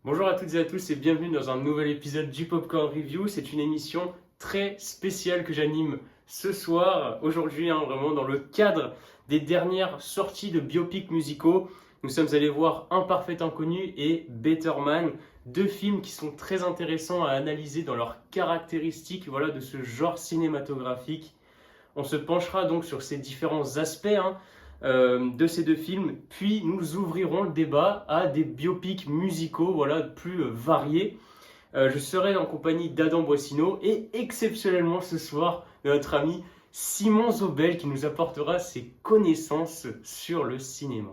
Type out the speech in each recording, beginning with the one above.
Bonjour à toutes et à tous et bienvenue dans un nouvel épisode du Popcorn Review. C'est une émission très spéciale que j'anime ce soir, aujourd'hui, vraiment dans le cadre des dernières sorties de biopics musicaux. Nous sommes allés voir Un parfait inconnu et Better Man, deux films qui sont très intéressants à analyser dans leurs caractéristiques, de ce genre cinématographique. On se penchera donc sur ces différents aspects de ces deux films, puis nous ouvrirons le débat à des biopics musicaux plus variés. Je serai en compagnie d'Adam Boissino et exceptionnellement ce soir de notre ami Simon Zobel qui nous apportera ses connaissances sur le cinéma.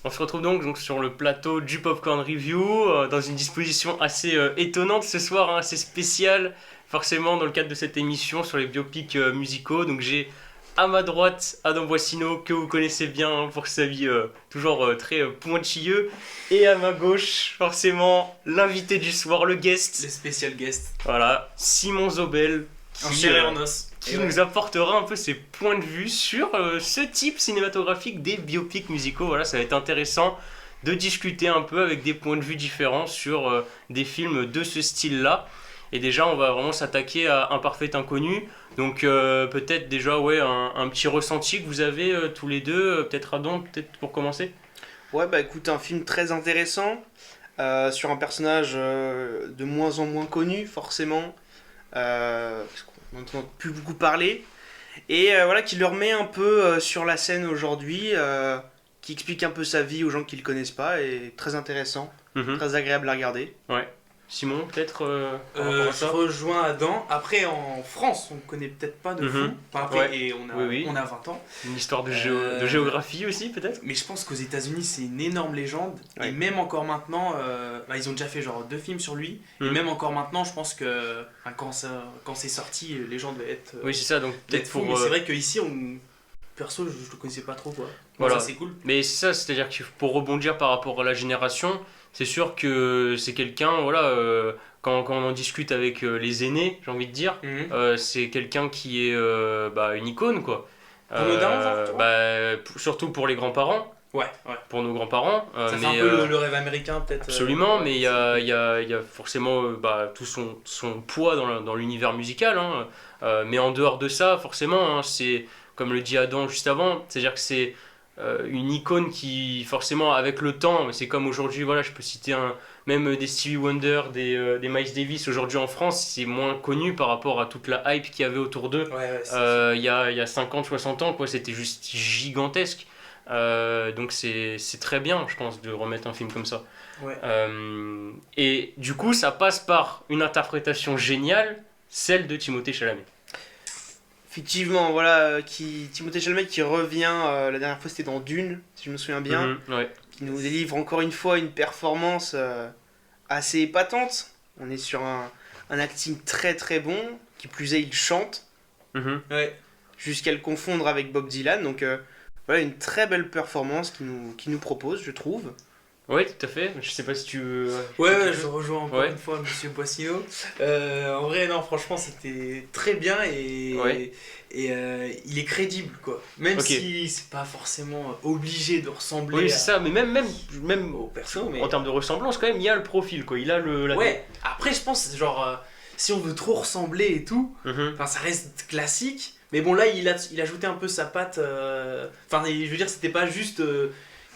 On se retrouve donc sur le plateau du Popcorn Review dans une disposition assez étonnante ce soir, assez spéciale forcément dans le cadre de cette émission sur les biopics musicaux. Donc j'ai à ma droite Adam Boissino que vous connaissez bien pour sa vie toujours très pointilleux, et à ma gauche forcément l'invité du soir, le guest, le spécial guest, Simon Zobel qui nous apportera un peu ses points de vue sur ce type cinématographique des biopics musicaux. Ça va être intéressant de discuter un peu avec des points de vue différents sur des films de ce style-là. Et déjà, on va vraiment s'attaquer à Un parfait inconnu. Donc peut-être déjà un petit ressenti que vous avez tous les deux. Peut-être Adam, peut-être pour commencer. Ouais, écoute, un film très intéressant sur un personnage de moins en moins connu, forcément. Parce qu'on n'entend plus beaucoup parler. Et qui le remet un peu sur la scène aujourd'hui, qui explique un peu sa vie aux gens qui ne le connaissent pas. Et très intéressant, très agréable à regarder. Ouais. Simon, peut-être je rejoins Adam. Après, en France, on ne connaît peut-être pas de fou. Et on a 20 ans. Une histoire de géographie aussi, peut-être. Mais je pense qu'aux États-Unis, c'est une énorme légende. Ouais. Et même encore maintenant, ils ont déjà fait genre 2 films sur lui. Et même encore maintenant, je pense que quand c'est sorti, les gens devaient être. Oui, c'est ça. Donc peut-être fou. Mais c'est vrai qu'ici, perso, je le connaissais pas trop, quoi. Voilà. Ça, c'est cool. Mais c'est ça, c'est-à-dire que pour rebondir par rapport à la génération, c'est sûr que c'est quelqu'un, quand on en discute avec les aînés, j'ai envie de dire, c'est quelqu'un qui est une icône, quoi. Pour nos darons, surtout pour les grands-parents. Ouais. Pour nos grands-parents. Ça fait un peu le rêve américain, peut-être. Absolument, mais il y a forcément tout son poids dans l'univers musical. Mais en dehors de ça, forcément, c'est, comme le dit Adam juste avant, c'est-à-dire que c'est une icône qui, forcément, avec le temps, c'est comme aujourd'hui, je peux citer même des Stevie Wonder, des Miles Davis. Aujourd'hui en France, c'est moins connu par rapport à toute la hype qu'il y avait autour d'eux. Il y a 50, 60 ans, quoi, c'était juste gigantesque. Donc c'est très bien, je pense, de remettre un film comme ça. Ouais. Et du coup, ça passe par une interprétation géniale, celle de Timothée Chalamet. Effectivement, Timothée Chalamet qui revient, la dernière fois c'était dans Dune, si je me souviens bien, qui nous délivre encore une fois une performance assez épatante. On est sur un acting très très bon, qui plus est il chante, jusqu'à le confondre avec Bob Dylan, donc une très belle performance qui nous propose, je trouve. Oui, tout à fait. Je sais pas si tu veux... je rejoins encore une fois Monsieur Boissino. En vrai, non, franchement, c'était très bien et il est crédible, quoi. Même si c'est pas forcément obligé de ressembler. Oui, c'est ça, mais même au perso, en termes de ressemblance, quand même, il y a le profil, quoi. Il a après, je pense, si on veut trop ressembler et tout, ça reste classique. Mais bon, là, il a ajouté un peu sa patte. Je veux dire, c'était pas juste.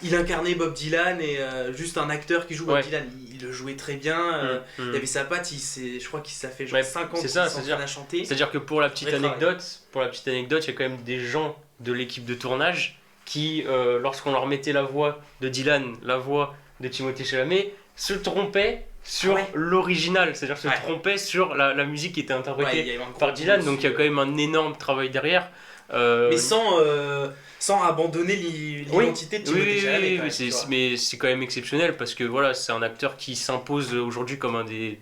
Il incarnait Bob Dylan et juste un acteur qui joue Bob Dylan. Il le jouait très bien. Il avait sa patte. Je crois qu'il s'est fait 5 ans qu'il s'entraîne à chanter. C'est-à-dire que pour la petite anecdote, il y a quand même des gens de l'équipe de tournage qui, lorsqu'on leur mettait la voix de Dylan, la voix de Timothée Chalamet, se trompaient sur l'original, c'est-à-dire se trompaient sur la musique qui était interprétée par Dylan. Donc il y a quand même un énorme travail derrière. Mais sans abandonner l'identité de Timothée Chalamet. Mais c'est quand même exceptionnel parce que c'est un acteur qui s'impose aujourd'hui comme un des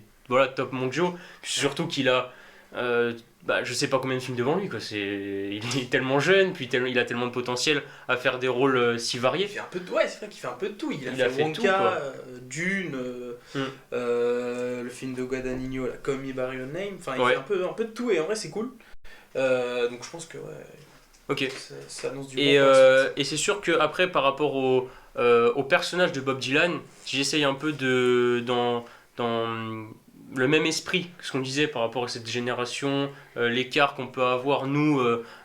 top mondiaux. Surtout qu'il a je sais pas combien de films devant lui, quoi. Il est tellement jeune, puis il a tellement de potentiel à faire des rôles si variés. Il fait un peu de... Ouais, c'est vrai qu'il fait un peu de tout. Il a fait tout, Wonka, Dune, le film de Guadagnino, Call Me By Your Name. Enfin, il fait un peu de tout et en vrai, c'est cool. Donc je pense que Ok. ça annonce du bon. Et c'est sûr qu'après, par rapport au personnage de Bob Dylan, si j'essaye un peu dans le même esprit que ce qu'on disait par rapport à cette génération, l'écart qu'on peut avoir, nous,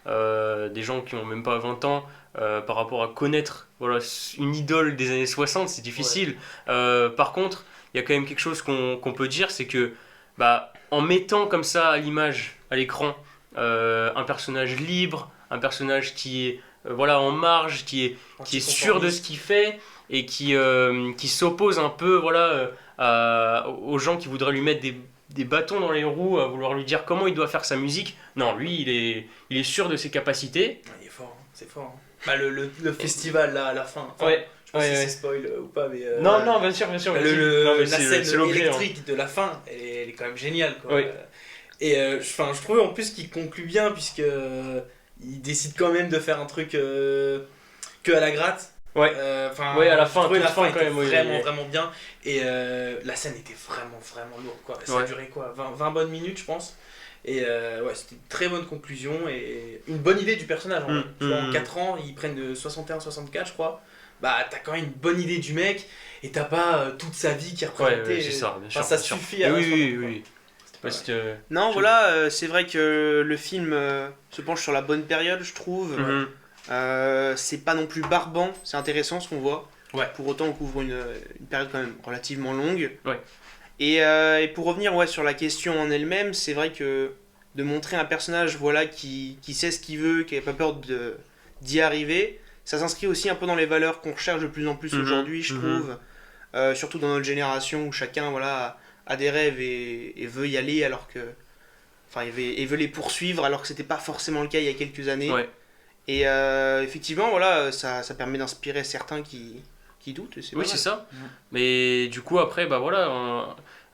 des gens qui n'ont même pas 20 ans, par rapport à connaître une idole des années 60, c'est difficile. Par contre, il y a quand même quelque chose qu'on peut dire, c'est que en mettant comme ça à l'image, à l'écran, un personnage libre, un personnage qui est en marge, qui est sûr de ce qu'il fait et qui s'oppose un peu aux gens qui voudraient lui mettre des bâtons dans les roues, à vouloir lui dire comment il doit faire sa musique. Non, lui, il est sûr de ses capacités. Il est fort, c'est fort. Le festival là à la fin. Enfin, ouais. Je sais pas si c'est spoil ou pas, mais. Non, bien sûr. La scène électrique de la fin, elle est quand même géniale, quoi. Oui. Et je trouve en plus qu'il conclut bien, puisque il décide quand même de faire un truc que à la gratte. Ouais. À la fin, quand même, vraiment bien. Et la scène était vraiment lourde, quoi. Ça a duré quoi, 20 bonnes minutes, je pense. Et c'était une très bonne conclusion et une bonne idée du personnage. En 4 ans, ils prennent de 61-64, je crois. T'as quand même une bonne idée du mec et t'as pas toute sa vie qui est représentée. Ouais, c'est ça, bien sûr. Ça suffit à oui. Non, c'est vrai que le film se penche sur la bonne période, je trouve. C'est pas non plus barbant, c'est intéressant ce qu'on voit. Ouais. Pour autant, on couvre une période quand même relativement longue. Ouais. Et pour revenir sur la question en elle-même, c'est vrai que de montrer un personnage qui sait ce qu'il veut, qui n'a pas peur d'y arriver, ça s'inscrit aussi un peu dans les valeurs qu'on recherche de plus en plus aujourd'hui, je trouve. Surtout dans notre génération où chacun a des rêves et veut y aller alors que... Enfin, et veut les poursuivre alors que c'était pas forcément le cas il y a quelques années. Ouais. Et effectivement, ça permet d'inspirer certains qui doutent. C'est ça. Mais du coup, après,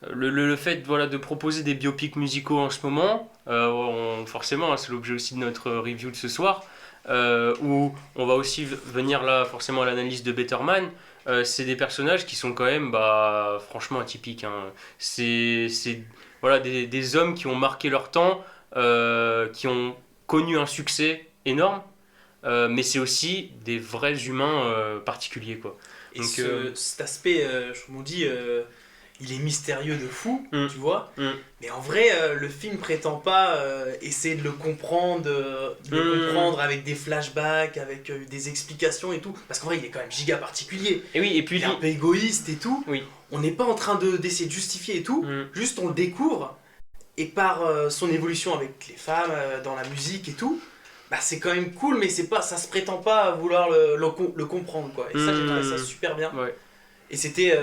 le fait de proposer des biopics musicaux en ce moment, forcément, c'est l'objet aussi de notre review de ce soir, où on va aussi venir là, forcément, à l'analyse de Better Man. C'est des personnages qui sont quand même franchement atypiques. C'est des hommes qui ont marqué leur temps, qui ont connu un succès énorme. Mais c'est aussi des vrais humains particuliers, quoi. Et donc, cet aspect, je me dis, il est mystérieux de fou, tu vois. Mais en vrai, le film prétend pas essayer de le comprendre, avec des flashbacks, avec des explications et tout. Parce qu'en vrai, il est quand même giga particulier. Et puis il est un peu égoïste et tout. Oui. On n'est pas en train d'essayer de justifier et tout. Juste, on le découvre. Et par son évolution avec les femmes, dans la musique et tout, c'est quand même cool, mais ça se prétend pas à vouloir le comprendre, quoi. Et ça, j'ai trouvé ça super bien. Ouais. Et c'était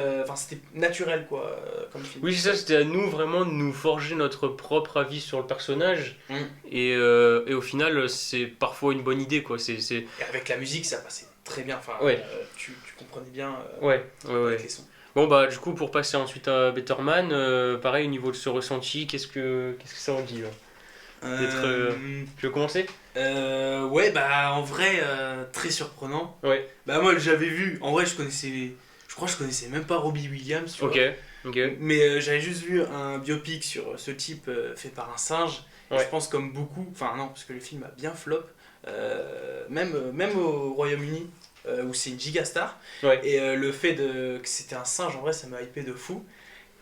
naturel, quoi, comme film. Oui, c'est ça, c'était à nous vraiment de nous forger notre propre avis sur le personnage. Et au final, c'est parfois une bonne idée, quoi. Et avec la musique, ça passait très bien. Enfin, tu comprenais bien avec les sons. Bon, du coup, pour passer ensuite à Better Man, pareil, au niveau de ce ressenti, qu'est-ce que ça en dit, là? Tu veux commencer? En vrai, très surprenant. Ouais. Moi, j'avais vu, en vrai, je crois que je connaissais même pas Robbie Williams, tu vois. Ok. Mais j'avais juste vu un biopic sur ce type fait par un singe. Je pense comme beaucoup, enfin non, parce que le film a bien flop, même au Royaume-Uni, où c'est une giga star. Et le fait que c'était un singe, en vrai, ça m'a hypé de fou.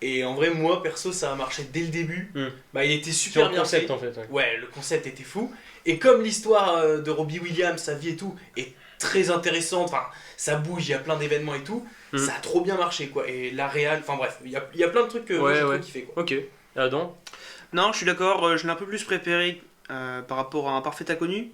Et en vrai, moi, perso, ça a marché dès le début. Il était super bien fait. Le concept, en fait. Ouais, le concept était fou. Et comme l'histoire de Robbie Williams, sa vie et tout, est très intéressante, enfin, ça bouge, il y a plein d'événements et tout, ça a trop bien marché, quoi. Et la réal, enfin bref, il y a plein de trucs que moi, j'ai trop kiffé, quoi. Ok. Adam? Non, je suis d'accord, je l'ai un peu plus préféré par rapport à Un Parfait Inconnu.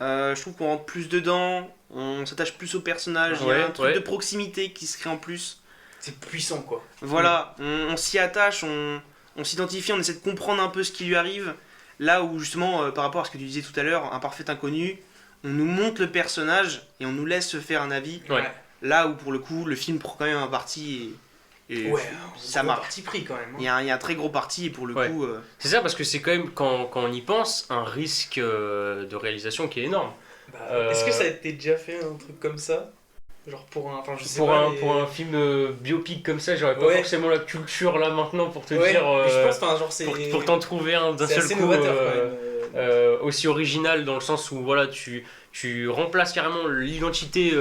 Je trouve qu'on rentre plus dedans, on s'attache plus au personnage, il y a un truc de proximité qui se crée en plus. C'est puissant, quoi. Voilà, on s'y attache, on s'identifie, on essaie de comprendre un peu ce qui lui arrive. Là où justement, par rapport à ce que tu disais tout à l'heure, Un Parfait Inconnu, on nous montre le personnage et on nous laisse se faire un avis. Ouais. Là où pour le coup, le film prend quand même un parti Et Ouais, ça gros marche. parti pris quand même. Il y a un très gros parti et pour le Ouais. coup. C'est ça, parce que c'est quand même, quand on y pense, un risque de réalisation qui est énorme. Est-ce que ça a été déjà fait un truc comme ça? Genre pour un. Enfin, je sais Pour pas. pour un film biopic comme ça, j'aurais pas Ouais. forcément la culture là maintenant pour te Ouais, dire. mais je pense, enfin, genre, c'est. Pour t'en trouver un d'un C'est seul assez coup novateur quand même. aussi original dans le sens où voilà, tu remplaces carrément l'identité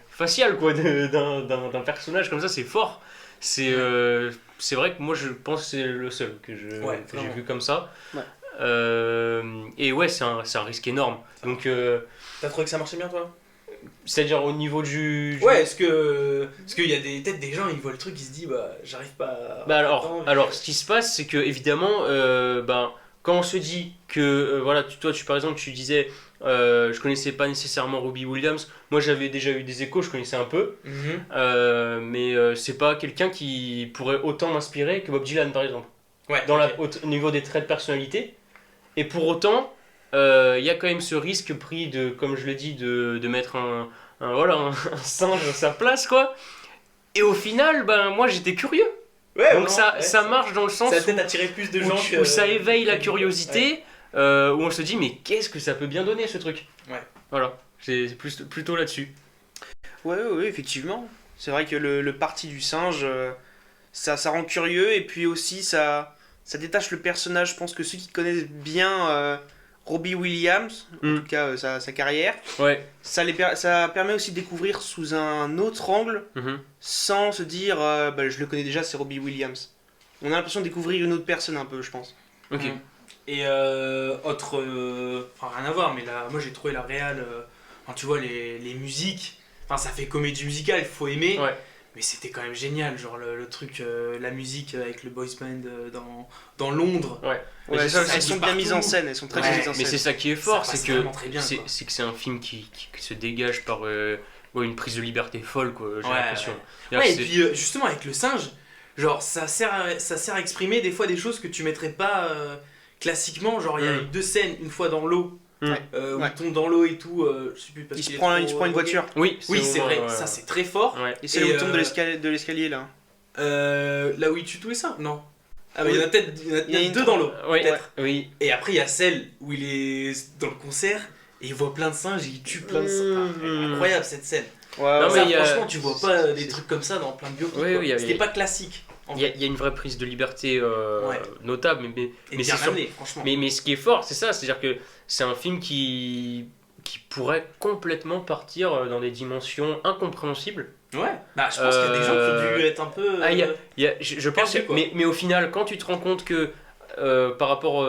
faciale quoi, d'un personnage comme ça, c'est fort. C'est vrai que moi je pense que c'est le seul que j'ai vraiment. vu comme ça. Ouais. Et ouais, c'est un risque énorme. Donc, T'as trouvé que ça marchait bien, toi? c'est-à-dire au niveau du. Ouais, est-ce que. Parce qu'il y a peut-être des gens, ils voient le truc, ils se disent, bah, j'arrive pas à. Bah Attends, alors, ce qui se passe, c'est que évidemment, ben, quand on se dit que, voilà, toi, par exemple, tu disais, je connaissais pas nécessairement Robbie Williams. Moi, j'avais déjà eu des échos, je connaissais un peu, Mhm. mais c'est pas quelqu'un qui pourrait autant m'inspirer que Bob Dylan, par exemple, Ouais, dans ok. au niveau des traits de personnalité. Et pour autant, il y a quand même ce risque pris de, comme je l'ai dit, de mettre voilà, un singe à sa place, quoi. Et au final, ben, moi, j'étais curieux. Ouais, Donc vraiment, ça marche dans le sens Ça a peut-être attiré plus de gens que. où ça éveille la Ouais. curiosité, où on se dit mais qu'est-ce que ça peut bien donner ce truc. Ouais. Voilà, c'est plutôt là-dessus. Ouais, effectivement. C'est vrai que le parti du singe, ça rend curieux et puis aussi ça détache le personnage. Je pense que ceux qui connaissent bien Robbie Williams, en Mm. tout cas sa carrière, Ouais. ça permet aussi de découvrir sous un autre angle Mhm. sans se dire bah, je le connais déjà, c'est Robbie Williams. On a l'impression de découvrir une autre personne un peu, je pense. Ok. Mm. Et autre. Enfin, rien à voir, mais là, moi j'ai trouvé la réal. Enfin, tu vois, les musiques. Enfin, ça fait comédie musicale, il faut aimer. Ouais. Mais c'était quand même génial, genre le truc, la musique avec le boys band dans Londres. Ouais. Ouais, Mais ça, elles dit sont bien partout. mises en scène, elles sont très Ouais, bien mises en Mais scène. c'est ça qui est fort, Ça c'est passe que vraiment très bien, c'est quoi. c'est un film qui se dégage par ouais, une prise de liberté folle quoi. J'ai Ouais, l'impression. ouais. C'est-à-dire Ouais, et que puis justement avec le singe, genre ça sert à exprimer des fois des choses que tu mettrais pas classiquement. Genre il y a Mm. eu deux scènes, une fois dans l'eau, Mm. où Ouais. il tombe dans l'eau et tout. Je sais plus parce Il se qu'il est prend trop une drogué. voiture. Oui, Oui, c'est vrai, ouais, ça ouais. c'est très fort. Ouais. Et c'est Et, là où il tombe euh, de l'escalier là. Là où il tue tous les singes, non. Ah, mais Oui. il y en a peut-être Il y a une deux dans l'eau, Oui, peut-être. oui. Et après, il y a celle où il est dans le concert et il voit plein de singes et il tue plein de singes. Mmh. Incroyable cette scène. Ouais, Non, ouais. mais Ça, il y a- franchement, tu vois pas des c'est- trucs comme ça dans plein de biopics. Oui, quoi. oui, il y a- C'était pas classique. En Il y, fait. il y a une vraie prise de liberté Ouais. notable, mais Et mais bien c'est sûr. amené, franchement. Mais ce qui est fort, c'est ça, c'est-à-dire que c'est un film qui pourrait complètement partir dans des dimensions incompréhensibles. Ouais. Bah, je pense qu'il y a des gens qui ont dû être un peu. Ah, je pense, perdu, quoi. mais au final, quand tu te rends compte que par rapport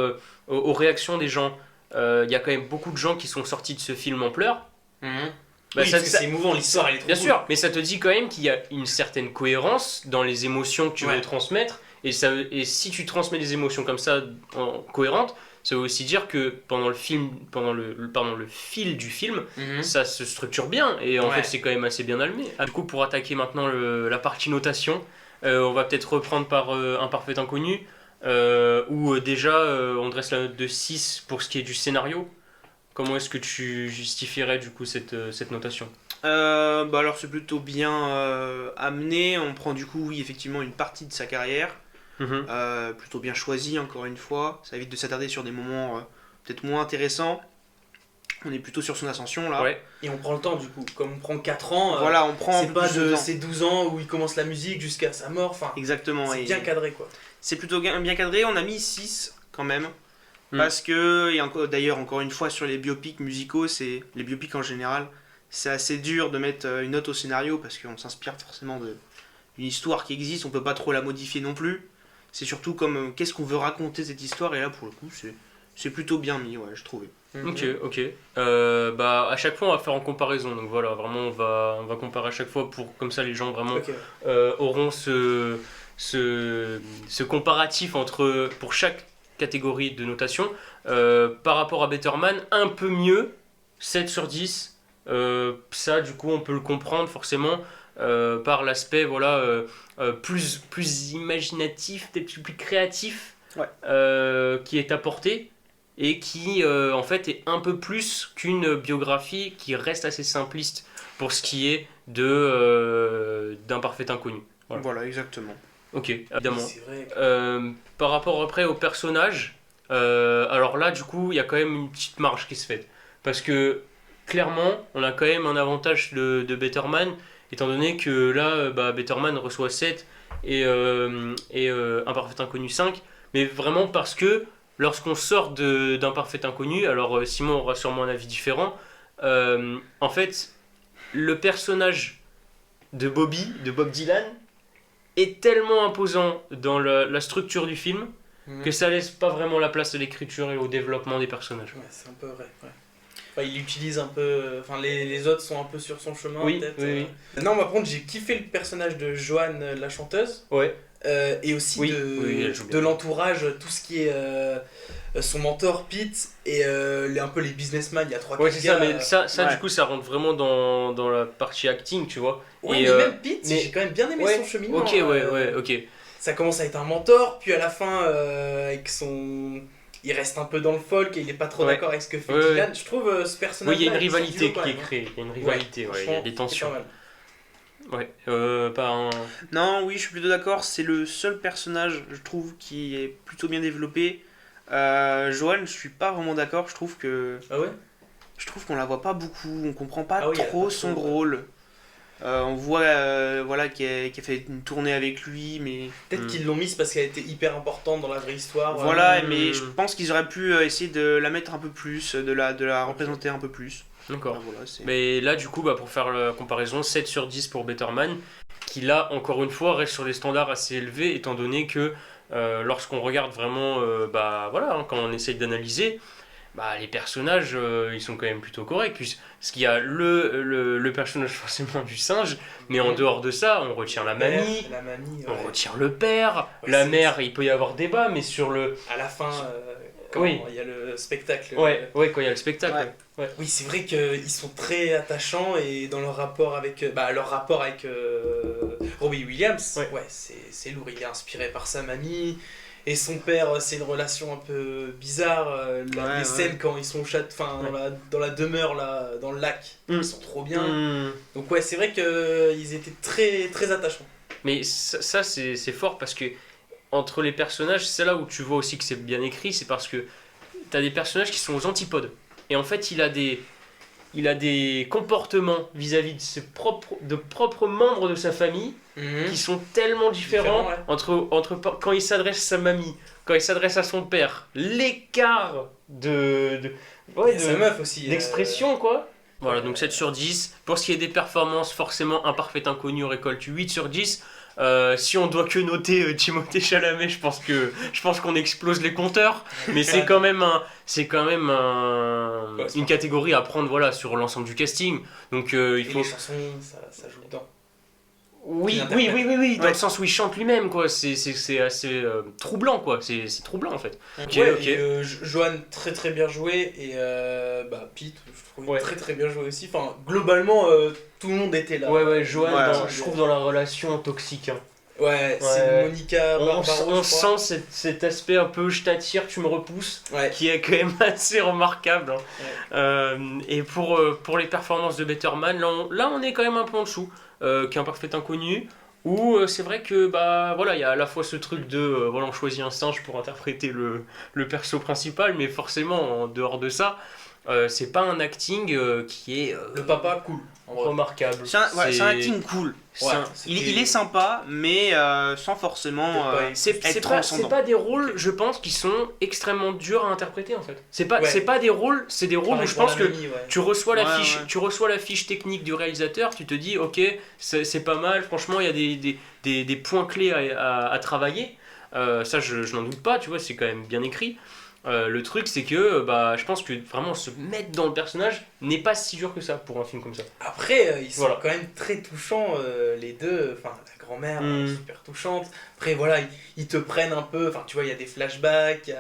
aux réactions des gens, il y a quand même beaucoup de gens qui sont sortis de ce film en pleurs. Mhm. Bah, Oui, parce que c'est émouvant, l'histoire elle est trop Bien cool. sûr, mais ça te dit quand même qu'il y a une certaine cohérence dans les émotions que tu Ouais. veux transmettre. Et si tu transmets des émotions comme ça cohérentes, ça veut aussi dire que pendant le fil du film, Mhm. ça se structure bien. Et en Ouais. fait, c'est quand même assez bien allumé. Du coup, pour attaquer maintenant la partie notation, on va peut-être reprendre par Un parfait inconnu, où déjà on dresse la note de 6 pour ce qui est du scénario. Comment est-ce que tu justifierais du coup cette notation? Bah alors c'est plutôt bien amené. On prend du coup, oui, effectivement, une partie de sa carrière. Mhm. Plutôt bien choisi, encore une fois. Ça évite de s'attarder sur des moments peut-être moins intéressants. On est plutôt sur son ascension là. Ouais. Et on prend le temps, du coup. Comme on prend 4 ans, Voilà, on prend un c'est peu pas plus de temps. c'est 12 ans où il commence la musique jusqu'à sa mort. Enfin, Exactement. c'est et bien cadré, quoi. C'est plutôt bien cadré. On a mis 6 quand même. Mm. Parce que, et d'ailleurs, encore une fois, sur les biopics musicaux, les biopics en général, c'est assez dur de mettre une note au scénario parce qu'on s'inspire forcément d'une histoire qui existe, on peut pas trop la modifier non plus. C'est surtout comme qu'est-ce qu'on veut raconter cette histoire, et là pour le coup, c'est plutôt bien mis, ouais, je trouvais. Ok. Bah à chaque fois on va faire en comparaison. Donc voilà, vraiment on va comparer à chaque fois pour comme ça les gens vraiment Ok. auront ce comparatif pour chaque catégorie de notation. Par rapport à Better Man, un peu mieux, 7 sur 10. Ça du coup on peut le comprendre forcément par l'aspect voilà plus imaginatif, peut-être plus créatif, Ouais. qui est apporté et qui en fait est un peu plus qu'une biographie qui reste assez simpliste pour ce qui est d'un parfait inconnu. Voilà, exactement. Ok, évidemment. C'est vrai. Par rapport après au personnage, alors là, du coup, il y a quand même une petite marge qui se fait. Parce que, clairement, on a quand même un avantage de Better Man, étant donné que là, Better Man reçoit 7 et Un Parfait Inconnu 5, mais vraiment parce que lorsqu'on sort d'Un Parfait Inconnu, alors Simon aura sûrement un avis différent, en fait, le personnage de Bobby, de Bob Dylan, est tellement imposant dans la structure du film que ça laisse pas vraiment la place à l'écriture et au développement des personnages. Ouais, c'est un peu vrai. Ouais. Enfin, il utilise un peu. Enfin, les autres sont un peu sur son chemin, peut-être. Oui. Non, par contre, j'ai kiffé le personnage de Joanne, la chanteuse. Ouais. Et aussi elle joue bien. de l'entourage, tout ce qui est son mentor Pete et un peu les businessmen. Il y a 3 Ouais, c'est gars. ça, mais ça ouais. du coup, ça rentre vraiment dans la partie acting, tu vois. Ouais, Et, mais même Pete, mais- j'ai quand même bien aimé Ouais, son cheminement. ok, ok. Ça commence à être un mentor, puis à la fin, avec son. Il reste un peu dans le folk et il est pas trop Ouais. d'accord avec ce que fait Ouais, Dylan. Je trouve ce personnage. Oui, il y a une rivalité qui est créée. Il y a une rivalité, il y a Franchement, des tensions. c'est pas mal. Ouais, pas un. Non, oui, je suis plutôt d'accord. C'est le seul personnage, je trouve, qui est plutôt bien développé. Joanne, je suis pas vraiment d'accord. Je trouve Ah ouais. qu'on la voit pas beaucoup. On comprend pas Ah oui, elle a trop pas son trop, rôle. On voit voilà, qu'elle fait une tournée avec lui, mais Peut-être qu'ils l'ont mise parce qu'elle était hyper importante dans la vraie histoire. voilà. Hmm. Mais je pense qu'ils auraient pu essayer de la mettre un peu plus, de la représenter un peu plus. D'accord. Voilà, c'est- Mais là, du coup, pour faire la comparaison, 7 sur 10 pour Better Man, qui là, encore une fois, reste sur des standards assez élevés, étant donné que lorsqu'on regarde vraiment, quand on essaye d'analyser, les personnages, ils sont quand même plutôt corrects. Parce qu'il y a le personnage forcément du singe, mais en dehors de ça, on retient la mamie, La mamie, on ouais. retient le père, Ouais, la c'est- mère, il peut y avoir débat, mais sur le... À la fin, quand Oui. il y a le spectacle. Ouais, quand il y a le spectacle. Ouais. Oui, c'est vrai qu'ils sont très attachants et dans leur rapport avec, Robbie Williams, Ouais. c'est lourd. Il est inspiré par sa mamie et son père. C'est une relation un peu bizarre. Les scènes quand ils sont au château, dans la demeure là, dans le lac, ils sont trop bien. Donc ouais, c'est vrai qu'ils étaient très très attachants. Mais ça c'est fort parce que entre les personnages, c'est là où tu vois aussi que c'est bien écrit, c'est parce que t'as des personnages qui sont aux antipodes. Et en fait, il a des comportements vis-à-vis de propres membres de sa famille qui sont tellement différents Ouais. entre quand il s'adresse à sa mamie, quand il s'adresse à son père. L'écart Il y a sa meuf aussi. d'expression, quoi. Voilà, donc 7 sur 10. Pour ce qui est des performances, forcément, Un Parfait Inconnu récolte 8 sur 10. Si on doit que noter Timothée Chalamet, je pense qu'on explose les compteurs, mais c'est quand même une catégorie à prendre sur l'ensemble du casting. Donc il faut les chansons, ça joue dedans. oui, dans le sens où il chante lui-même, quoi. C'est assez troublant, quoi. C'est troublant en fait. Ok. Johan très très bien joué et Pete je trouve Ouais. très très bien joué aussi. Enfin globalement tout le monde était là. Ouais, Johan, Ouais, je trouve dans la relation toxique. Hein. Ouais, c'est Monica Barbaro, On je crois. sent cet aspect un peu je t'attire, tu me repousses, Ouais. qui est quand même assez remarquable. Et pour les performances de Better Man, là on est quand même un peu en dessous qu'un Parfait Inconnu. Où c'est vrai que il y a à la fois ce truc de on choisit un singe pour interpréter le perso principal, mais forcément en dehors de ça, c'est pas un acting qui est Le papa cool. En vrai. remarquable. C'est un acting cool. C'est un- Il est sympa, mais sans forcément C'est être pas transcendant. des rôles, je pense, qui sont extrêmement durs à interpréter en fait. C'est pas des rôles, c'est des rôles où Pareil je pour pense la que mamie, ouais. tu reçois la fiche, Ouais. tu reçois la fiche technique du réalisateur, tu te dis ok, c'est pas mal, franchement il y a des points clés à travailler. Ça je n'en doute pas, tu vois, c'est quand même bien écrit. Le truc c'est que je pense que vraiment se mettre dans le personnage n'est pas si dur que ça pour un film comme ça. Après ils sont Voilà. quand même très touchants les deux. Enfin la grand-mère super touchante. Après voilà ils te prennent un peu. Enfin tu vois il y a des flashbacks.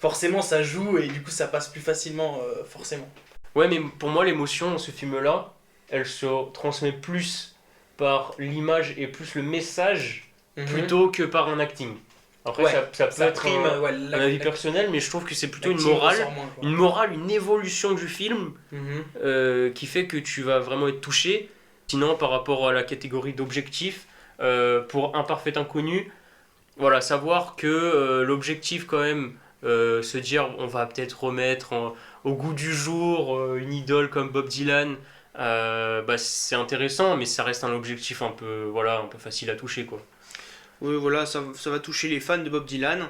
Forcément ça joue et du coup ça passe plus facilement forcément. Ouais, mais pour moi, l'émotion dans ce film-là, elle se transmet plus par l'image et plus le message plutôt que par un acting. Après, Ouais, ça peut Ça être prime. un avis personnel, mais je trouve que c'est plutôt l'acting ressort moins, quoi. une morale, une évolution du film Mhm. qui fait que tu vas vraiment être touché. Sinon, par rapport à la catégorie d'objectifs, pour Un Parfait Inconnu, voilà, savoir que l'objectif quand même, se dire on va peut-être remettre au goût du jour une idole comme Bob Dylan, c'est intéressant, mais ça reste un objectif un peu, voilà, un peu facile à toucher, quoi. Oui, voilà, ça va toucher les fans de Bob Dylan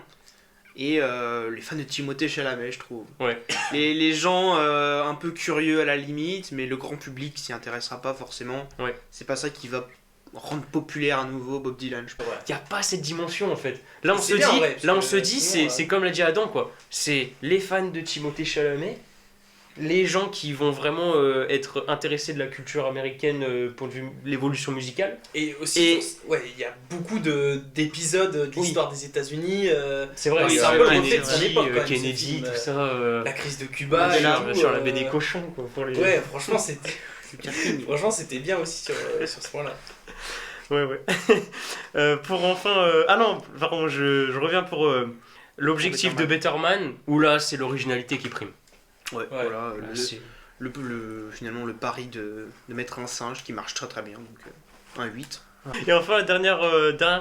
et les fans de Timothée Chalamet, je trouve. Ouais. Les gens un peu curieux à la limite, mais le grand public s'y intéressera pas forcément. Ouais. C'est pas ça qui va rendre populaire à nouveau Bob Dylan, je pense. Il n'y a pas cette dimension en fait. Là on C'est se bien, dit, ouais, sinon, c'est comme l'a dit Adam quoi. C'est les fans de Timothée Chalamet, les gens qui vont vraiment être intéressés de la culture américaine pour l'évolution musicale. Et aussi, ouais, il y a beaucoup d'épisodes de l'histoire des États-Unis. C'est vrai, c'est un peu le reflet de son Kennedy, époque, quand même, ce Kennedy, film, tout ça. La crise de Cuba. Sur la baie des cochons quoi. Pour les... Ouais, franchement, c'était bien aussi sur ce point-là. Ouais. Pour enfin. Ah non, pardon, je reviens pour l'objectif de Better Man, où là c'est l'originalité qui prime. Ouais, voilà. C'est- Finalement, le pari de mettre un singe qui marche très très bien, donc un 8. Et enfin, la dernière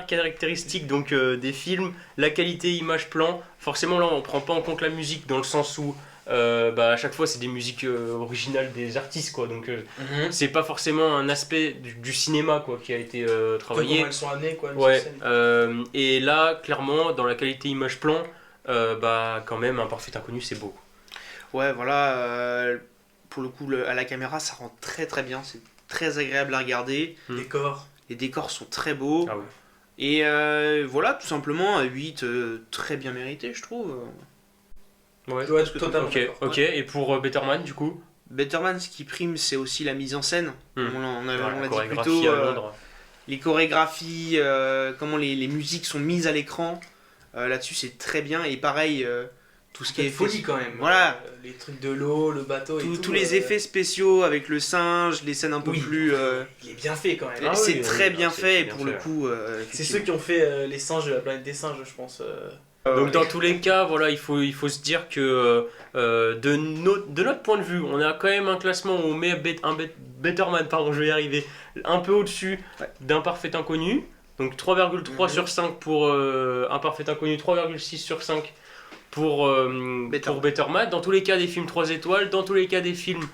caractéristique donc, des films, la qualité image-plan. Forcément, là, on prend pas en compte la musique dans le sens où à chaque fois, c'est des musiques originales des artistes, quoi. Donc, c'est pas forcément un aspect du cinéma, quoi, qui a été travaillé. Comment elles sont amenées, quoi. Ouais. Et là, clairement, dans la qualité image-plan, quand même, Un Parfait Inconnu, c'est beau. Ouais, voilà. Pour le coup, à la caméra, ça rend très très bien. C'est très agréable à regarder. Les décors sont très beaux. Ah oui. Et voilà, tout simplement, un 8 très bien mérité, je trouve. Ouais, totalement. Ok. Et pour Better Man, du coup Better Man, ce qui prime, c'est aussi la mise en scène. On l'a dit plus tôt. à Londres. Les chorégraphies, comment les musiques sont mises à l'écran. Là-dessus, c'est très bien. Et pareil, tout ce qui est folie quand même. Voilà. Les trucs de l'eau, le bateau et tout. Tous les effets spéciaux avec le singe, les scènes un peu plus. Il est bien fait quand même. C'est très bien fait, et pour le coup. C'est ceux qui ont fait les singes de la planète des singes, je pense. Donc dans tous les cas, voilà, il faut se dire que de notre point de vue, on a quand même un classement où on met Better Man, pardon, je vais y arriver, un peu au-dessus d'Un Parfait Inconnu. Donc 3,3 sur 5 pour Un Parfait Inconnu, 3,6 sur 5 pour Better Man. Dans tous les cas, des films 3 étoiles. Dans tous les cas, des films...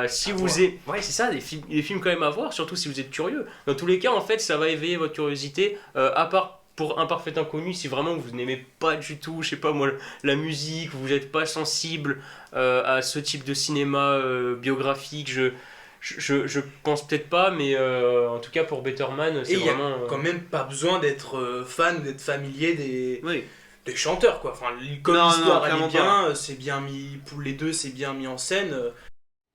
si vous êtes... Ouais, c'est ça, des films quand même à voir, surtout si vous êtes curieux. Dans tous les cas, en fait, ça va éveiller votre curiosité, à part pour Un Parfait Inconnu, si vraiment vous n'aimez pas du tout, je sais pas moi, la musique, vous n'êtes pas sensible à ce type de cinéma biographique, je pense peut-être pas, mais en tout cas pour Better Man, c'est vraiment... Il n'y a quand même pas besoin d'être fan ou d'être familier des chanteurs, quoi. Enfin, comme l'histoire elle est bien, c'est bien mis, pour les deux, c'est bien mis en scène.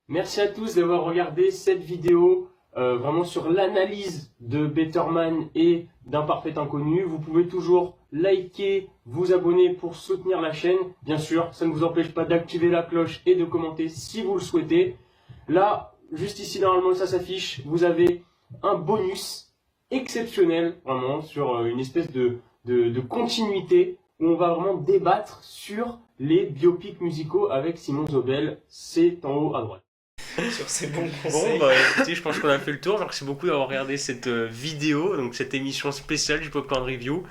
Merci à tous d'avoir regardé cette vidéo. Vraiment sur l'analyse de Better Man et d'Un Parfait Inconnu. Vous pouvez toujours liker, vous abonner pour soutenir la chaîne. Bien sûr, ça ne vous empêche pas d'activer la cloche et de commenter si vous le souhaitez. Là, juste ici, normalement, ça s'affiche. Vous avez un bonus exceptionnel, vraiment, sur une espèce de continuité où on va vraiment débattre sur les biopics musicaux avec Simon Zobel. C'est en haut à droite. Sur ces bons Bon, conseils. Écoutez, je pense qu'on a fait le tour. Merci beaucoup d'avoir regardé cette vidéo, donc cette émission spéciale du Popcorn Review.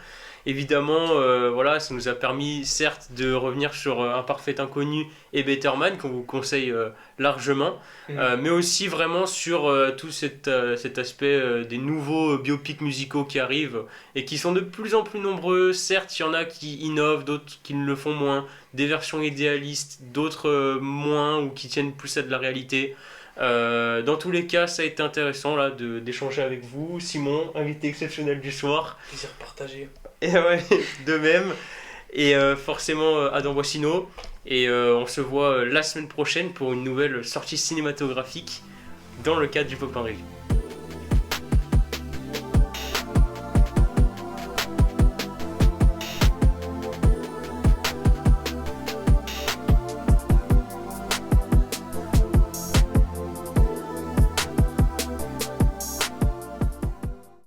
Évidemment, voilà, ça nous a permis certes de revenir sur Un Parfait Inconnu et Better Man, qu'on vous conseille largement, mais aussi vraiment sur tout cet aspect des nouveaux biopics musicaux qui arrivent et qui sont de plus en plus nombreux. Certes, il y en a qui innovent, d'autres qui ne le font moins, des versions idéalistes, d'autres moins ou qui tiennent plus à de la réalité. Dans tous les cas, ça a été intéressant là d'échanger avec vous. Simon, invité exceptionnel du soir. Plaisir partagé. Et ouais, de même. Et forcément Adam Boissino. Et on se voit la semaine prochaine pour une nouvelle sortie cinématographique dans le cadre du Popcorn Review.